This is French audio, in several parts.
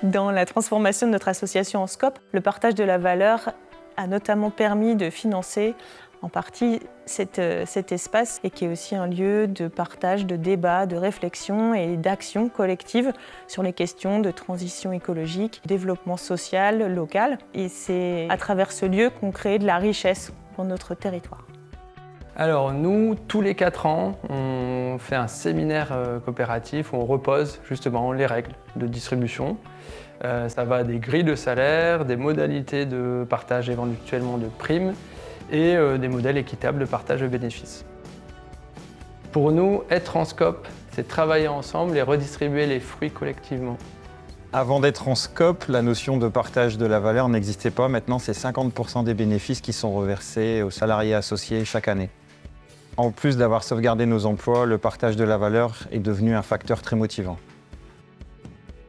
Dans la transformation de notre association en SCOP, le partage de la valeur a notamment permis de financer en partie cet espace et qui est aussi un lieu de partage, de débat, de réflexion et d'action collective sur les questions de transition écologique, développement social, local. Et c'est à travers ce lieu qu'on crée de la richesse pour notre territoire. Alors nous, tous les 4 ans, on fait un séminaire coopératif où on repose justement les règles de distribution. Ça va des grilles de salaire, des modalités de partage éventuellement de primes et des modèles équitables de partage de bénéfices. Pour nous, être en SCOP, c'est travailler ensemble et redistribuer les fruits collectivement. Avant d'être en SCOP, la notion de partage de la valeur n'existait pas. Maintenant, c'est 50% des bénéfices qui sont reversés aux salariés associés chaque année. En plus d'avoir sauvegardé nos emplois, le partage de la valeur est devenu un facteur très motivant.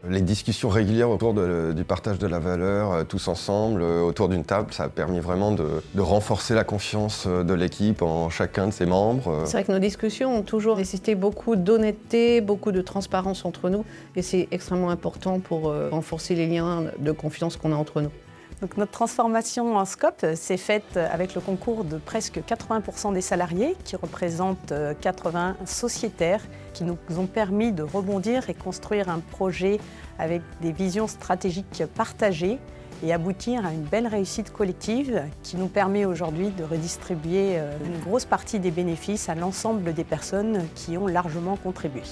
Les discussions régulières autour du partage de la valeur, tous ensemble, autour d'une table, ça a permis vraiment de renforcer la confiance de l'équipe en chacun de ses membres. C'est vrai que nos discussions ont toujours nécessité beaucoup d'honnêteté, beaucoup de transparence entre nous, et c'est extrêmement important pour renforcer les liens de confiance qu'on a entre nous. Donc notre transformation en SCOP s'est faite avec le concours de presque 80% des salariés, qui représentent 80 sociétaires, qui nous ont permis de rebondir et construire un projet avec des visions stratégiques partagées et aboutir à une belle réussite collective qui nous permet aujourd'hui de redistribuer une grosse partie des bénéfices à l'ensemble des personnes qui ont largement contribué.